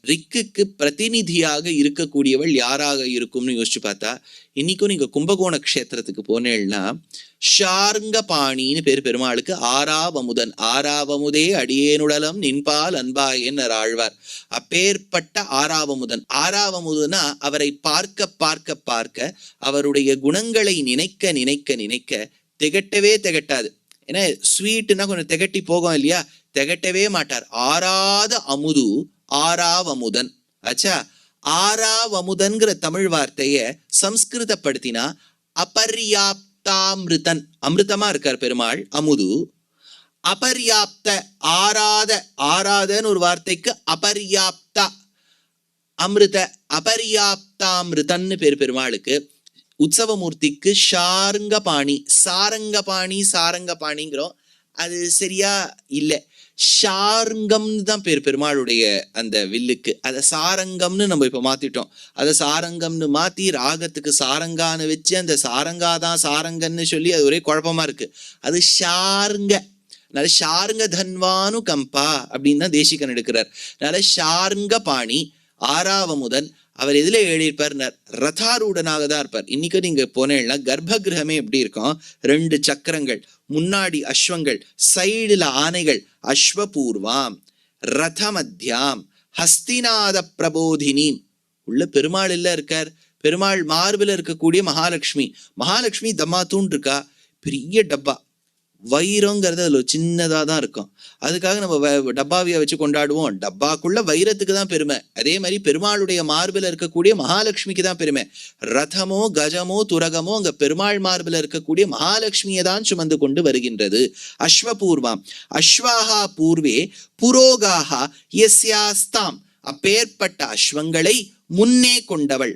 ரிக்குக்கு பிரதிநிதியாக இருக்கக்கூடியவள் யாராக இருக்கும்னு யோசிச்சு பார்த்தா, இன்னைக்கும் நீங்க கும்பகோண க்ஷேத்திரத்துக்கு போனேன்னா ஷார்ங்கபாணின்னு பேர் பெருமாளுக்கு. ஆறாவமுதன், ஆறாவமுதே அடியேனுடலம் நின்பால் அன்பாயேன்னு ஆழ்வார். அப்பேற்பட்ட ஆறாவமுதன். ஆறாவமுதனா அவரை பார்க்க பார்க்க பார்க்க அவருடைய குணங்களை நினைக்க நினைக்க நினைக்க திகட்டவே திகட்டாது. ஏன்னா ஸ்வீட்னா கொஞ்சம் திகட்டி போகும் இல்லையா, திகட்டவே மாட்டார். ஆறாத அமுது ஆறாவமுதன். ஆச்சா, ஆறாவமுதன்கிற தமிழ் வார்த்தைய சம்ஸ்கிருதப்படுத்தினா அபர்யாப்தாமிருதன். அமிர்தமா இருக்கார் பெருமாள், அமுது. அபர்யாப்த, ஆராத, ஆராதன்னு ஒரு வார்த்தைக்கு அபர்யாப்தா அமிர்த, அபர்யாப்தாமிருதன்னு பேர் பெருமாளுக்கு. உற்சவமூர்த்திக்கு ஷார்ங்கபாணி, சாரங்கபாணி, சாரங்கபாணிங்கிறோம், அது சரியா இல்லை. ஷார்ங்கம்னு தான் பேர் பெருமாளுடைய அந்த வில்லுக்கு. அதை சாரங்கம்னு நம்ம இப்போ மாத்திட்டோம். அதை சாரங்கம்னு மாத்தி ராகத்துக்கு சாரங்கான்னு வச்சு அந்த சாரங்காதான் சாரங்கன்னு சொல்லி அது ஒரே குழப்பமா இருக்கு. அது ஷார்ங்க. அதனால ஷார்ங்க தன்வானு கம்பா அப்படின்னு தான் தேசிகன் எடுக்கிறார். அதனால ஷார்ங்க பாணி ஆறாவமுதன். அவர் எதுல எழுதியிருப்பார்? ரதாரூடனாக தான் இருப்பார். இன்னைக்கு நீங்க போனேன்னா கர்ப்ப கிரகமே எப்படி இருக்கும்? 2 சக்கரங்கள், முன்னாடி அஸ்வங்கள், சைடுல ஆனைகள். அஸ்வபூர்வாம் ரதமத்யாம் ஹஸ்திநாத பிரபோதினி. உள்ள பெருமாள் இல்ல இருக்கார். பெருமாள் மார்பில் இருக்கக்கூடிய மகாலட்சுமி. மகாலட்சுமி தம்மாத்தூன் இருக்கா, பெரிய டப்பா. வைரங்கிறது அதுல சின்னதா தான் இருக்கும். அதுக்காக நம்ம டப்பாவிய வச்சு கொண்டாடுவோம். டப்பாக்குள்ள வைரத்துக்கு தான் பெருமை. அதே மாதிரி பெருமாளுடைய மார்பில் இருக்கக்கூடிய மகாலட்சுமிக்கு தான் பெருமை. ரதமோ கஜமோ துரகமோ அங்க பெருமாள் மார்பில் இருக்கக்கூடிய மகாலட்சுமியை தான் சுமந்து கொண்டு வருகின்றது. அஸ்வபூர்வாம் அஸ்வாஹா பூர்வே புரோகாஹா யஸ்யாஸ்தாம். அப்பேற்பட்ட அஸ்வங்களை முன்னே கொண்டவள்.